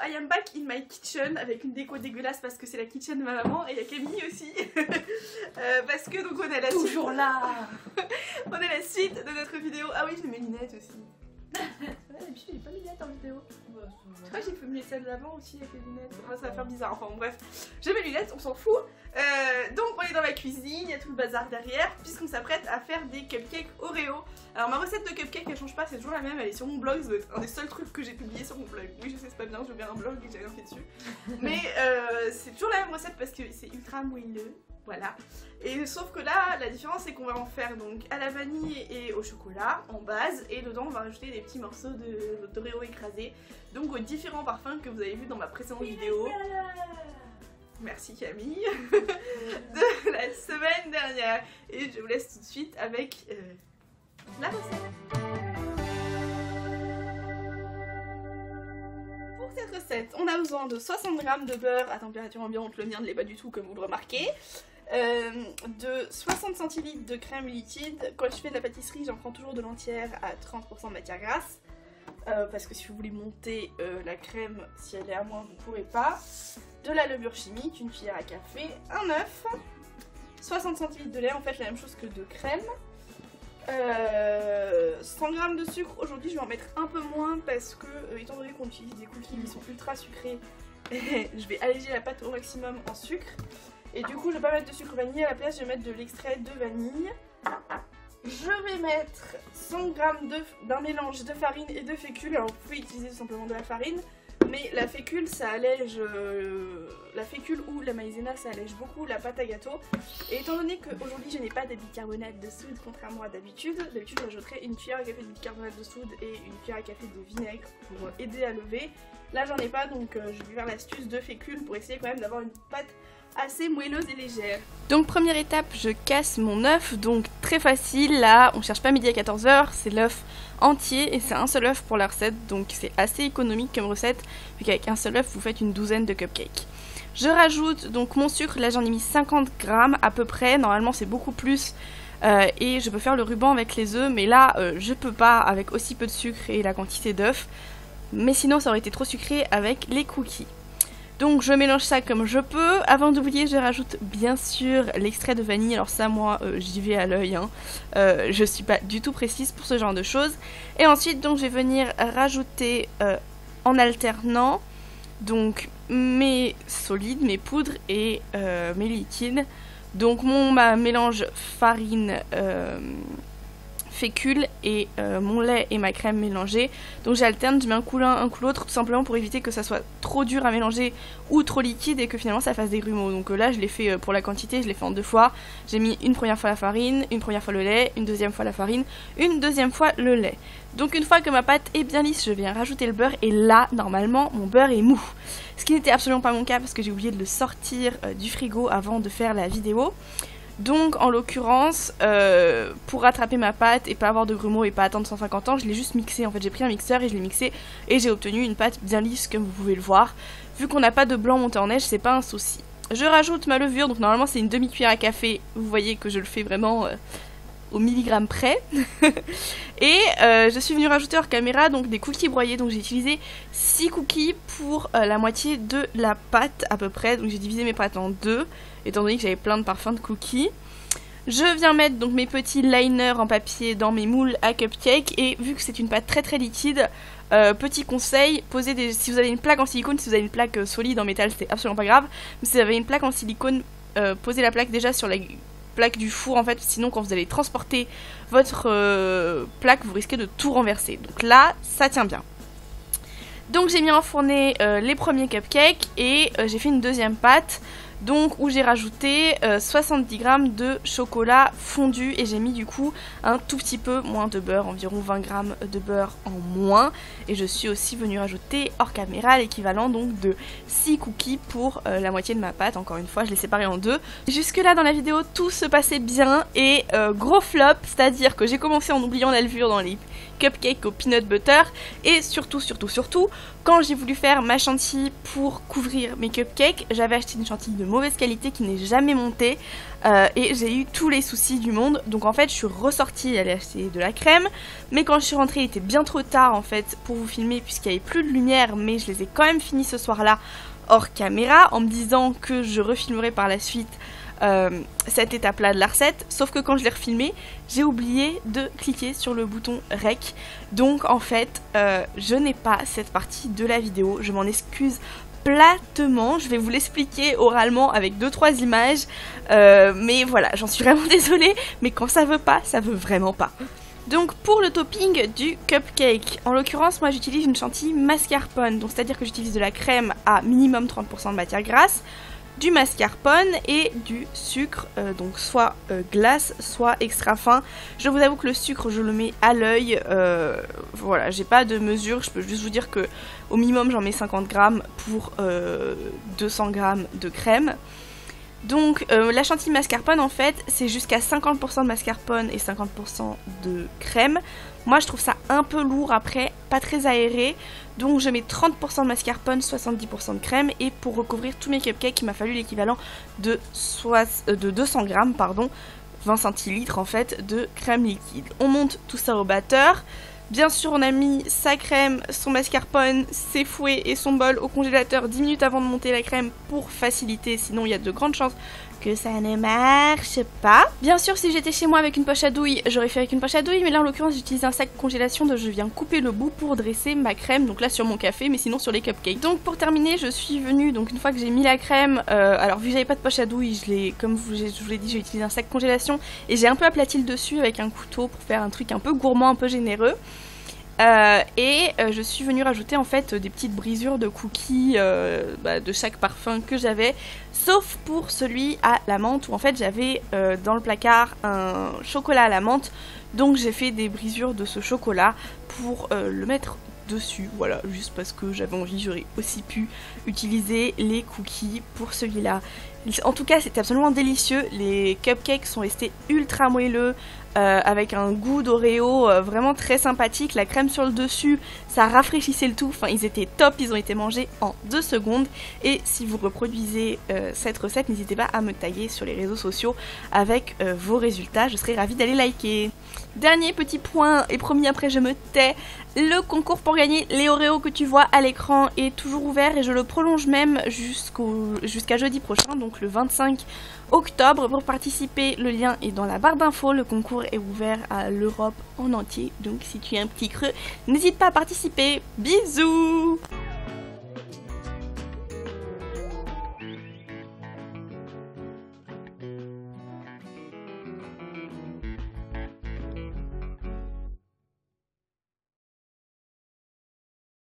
I am back in my kitchen avec une déco dégueulasse parce que c'est la kitchen de ma maman et il y a Camille aussi. Parce que donc on a la suite. Toujours là. On a la suite de notre vidéo. Ah oui, j'ai mes lunettes aussi. D'habitude j'ai pas mes lunettes en vidéo. Je crois que j'ai fait mes celles d'avant aussi avec les lunettes. Enfin, ça va faire bizarre. Enfin bref, j'ai mes lunettes, on s'en fout. Donc on est dans la cuisine, il y a tout le bazar derrière, puisqu'on s'apprête à faire des cupcakes Oreo. Alors ma recette de cupcake elle change pas, c'est toujours la même, elle est sur mon blog, c'est un des seuls trucs que j'ai publié sur mon blog. Oui je sais c'est pas bien, j'ai ouvert un blog et j'ai rien fait dessus. Mais c'est toujours la même recette parce que c'est ultra moelleux. Voilà. Et sauf que là, la différence c'est qu'on va en faire donc à la vanille et au chocolat en base, et dedans on va rajouter des petits morceaux d'Oreo écrasés, donc aux différents parfums que vous avez vu dans ma précédente vidéo. Merci Camille de la semaine dernière. Et je vous laisse tout de suite avec la recette. Pour cette recette, on a besoin de 60 g de beurre à température ambiante, le mien ne l'est pas du tout comme vous le remarquez. De 60 centilitres de crème liquide. Quand je fais de la pâtisserie, j'en prends toujours de l'entière à 30% de matière grasse. Parce que si vous voulez monter la crème, si elle est à moins, vous ne pourrez pas. De la levure chimique, une cuillère à café, un œuf, 60 centilitres de lait, en fait la même chose que de crème. 100 g de sucre, aujourd'hui je vais en mettre un peu moins parce que, étant donné qu'on utilise des cookies qui sont ultra sucrés, je vais alléger la pâte au maximum en sucre. Et du coup je vais pas mettre de sucre vanillé, à la place je vais mettre de l'extrait de vanille. Je vais mettre 100 g d'un mélange de farine et de fécule. Alors vous pouvez utiliser tout simplement de la farine, mais la fécule ça allège, la fécule ou la maïzena ça allège beaucoup la pâte à gâteau. Et étant donné qu'aujourd'hui je n'ai pas de bicarbonate de soude contrairement à d'habitude j'ajouterai une cuillère à café de bicarbonate de soude et une cuillère à café de vinaigre pour aider à lever. Là j'en ai pas, donc je vais faire l'astuce de fécule pour essayer quand même d'avoir une pâte assez moelleuse et légère. Donc première étape, je casse mon œuf, donc très facile, là on cherche pas midi à 14 h, c'est l'œuf entier et c'est un seul œuf pour la recette, donc c'est assez économique comme recette, vu qu'avec un seul œuf vous faites une douzaine de cupcakes. Je rajoute donc mon sucre, là j'en ai mis 50 g à peu près, normalement c'est beaucoup plus et je peux faire le ruban avec les œufs, mais là je peux pas avec aussi peu de sucre et la quantité d'œufs, mais sinon ça aurait été trop sucré avec les cookies. Donc je mélange ça comme je peux. Avant d'oublier, je rajoute bien sûr l'extrait de vanille. Alors ça moi j'y vais à l'œil, hein. Je suis pas du tout précise pour ce genre de choses. Et ensuite donc je vais venir rajouter en alternant donc mes solides, mes poudres et mes liquides. Donc mon mélange farine, fécule et mon lait et ma crème mélangée. Donc j'alterne, je mets un coup l'un, un coup l'autre, tout simplement pour éviter que ça soit trop dur à mélanger ou trop liquide et que finalement ça fasse des grumeaux. Donc là je l'ai fait pour la quantité, je l'ai fait en 2 fois. J'ai mis une première fois la farine, une première fois le lait, une deuxième fois la farine, une deuxième fois le lait. Donc une fois que ma pâte est bien lisse, je viens rajouter le beurre et là normalement mon beurre est mou. Ce qui n'était absolument pas mon cas parce que j'ai oublié de le sortir du frigo avant de faire la vidéo. Donc en l'occurrence, pour rattraper ma pâte et pas avoir de grumeaux et pas attendre 150 ans, je l'ai juste mixé. En fait j'ai pris un mixeur et je l'ai mixé et j'ai obtenu une pâte bien lisse comme vous pouvez le voir. Vu qu'on n'a pas de blanc monté en neige, c'est pas un souci. Je rajoute ma levure, donc normalement c'est une demi-cuillère à café. Vous voyez que je le fais vraiment au milligramme près. Et je suis venue rajouter hors caméra donc des cookies broyés. Donc j'ai utilisé 6 cookies pour la moitié de la pâte à peu près. Donc j'ai divisé mes pâtes en 2, étant donné que j'avais plein de parfums de cookies. Je viens mettre donc mes petits liners en papier dans mes moules à cupcake. Et vu que c'est une pâte très très liquide, petit conseil, si vous avez une plaque en silicone, si vous avez une plaque solide en métal c'est absolument pas grave. Mais si vous avez une plaque en silicone, posez la plaque déjà sur la plaque du four en fait, sinon quand vous allez transporter votre plaque vous risquez de tout renverser. Donc là ça tient bien. Donc j'ai mis en fourner les premiers cupcakes et j'ai fait une deuxième pâte donc où j'ai rajouté 70 g de chocolat fondu et j'ai mis du coup un tout petit peu moins de beurre, environ 20 g de beurre en moins, et je suis aussi venue rajouter hors caméra l'équivalent donc de 6 cookies pour la moitié de ma pâte. Encore une fois je l'ai séparé en 2. Jusque là dans la vidéo tout se passait bien et gros flop, c'est à dire que j'ai commencé en oubliant la levure dans les cupcake au peanut butter. Et surtout, quand j'ai voulu faire ma chantilly pour couvrir mes cupcakes, j'avais acheté une chantilly de mauvaise qualité qui n'est jamais montée. Et j'ai eu tous les soucis du monde. Donc en fait je suis ressortie aller acheter de la crème. Mais quand je suis rentrée il était bien trop tard en fait pour vous filmer puisqu'il n'y avait plus de lumière. Mais je les ai quand même finis ce soir là hors caméra en me disant que je refilmerai par la suite cette étape là de la recette. Sauf que quand je l'ai refilmé j'ai oublié de cliquer sur le bouton rec. Donc en fait je n'ai pas cette partie de la vidéo. Je m'en excuse platement, je vais vous l'expliquer oralement avec 2-3 images, mais voilà, j'en suis vraiment désolée, mais quand ça veut pas, ça veut vraiment pas. Donc pour le topping du cupcake, en l'occurrence moi j'utilise une chantilly mascarpone, donc c'est à dire que j'utilise de la crème à minimum 30% de matière grasse, du mascarpone et du sucre, donc soit glace, soit extra fin. Je vous avoue que le sucre je le mets à l'œil, voilà, j'ai pas de mesure, je peux juste vous dire que au minimum j'en mets 50 grammes pour 200 grammes de crème. Donc la chantilly mascarpone en fait c'est jusqu'à 50% de mascarpone et 50% de crème. Moi je trouve ça un peu lourd après, pas très aéré, donc je mets 30% de mascarpone, 70% de crème, et pour recouvrir tous mes cupcakes il m'a fallu l'équivalent de 200 grammes, pardon, 20 centilitres en fait de crème liquide. On monte tout ça au batteur. Bien sûr on a mis sa crème, son mascarpone, ses fouets et son bol au congélateur 10 minutes avant de monter la crème pour faciliter, sinon il y a de grandes chances que ça ne marche pas. Bien sûr si j'étais chez moi avec une poche à douille, j'aurais fait avec une poche à douille, mais là en l'occurrence j'utilise un sac congélation, donc je viens couper le bout pour dresser ma crème, donc là sur mon café, mais sinon sur les cupcakes. Donc pour terminer je suis venue, donc une fois que j'ai mis la crème, alors vu que j'avais pas de poche à douille, comme je vous l'ai dit, j'ai utilisé un sac congélation et j'ai un peu aplati le dessus avec un couteau pour faire un truc un peu gourmand, un peu généreux. Je suis venue rajouter en fait des petites brisures de cookies de chaque parfum que j'avais, sauf pour celui à la menthe où en fait j'avais dans le placard un chocolat à la menthe, donc j'ai fait des brisures de ce chocolat pour le mettre dessus, voilà, juste parce que j'avais envie. J'aurais aussi pu utiliser les cookies pour celui-là. En tout cas c'est absolument délicieux, les cupcakes sont restés ultra moelleux, avec un goût d'Oreo vraiment très sympathique, la crème sur le dessus, ça rafraîchissait le tout, enfin ils étaient top, ils ont été mangés en 2 secondes. Et si vous reproduisez cette recette, n'hésitez pas à me taguer sur les réseaux sociaux avec vos résultats, je serais ravie d'aller liker. Dernier petit point, et promis après je me tais, le concours pour gagner les Oreos que tu vois à l'écran est toujours ouvert et je le prolonge même jusqu'à jeudi prochain, donc le 25 octobre. Pour participer, le lien est dans la barre d'infos, le concours est ouvert à l'Europe en entier, donc si tu es un petit creux, n'hésite pas à participer. Bisous!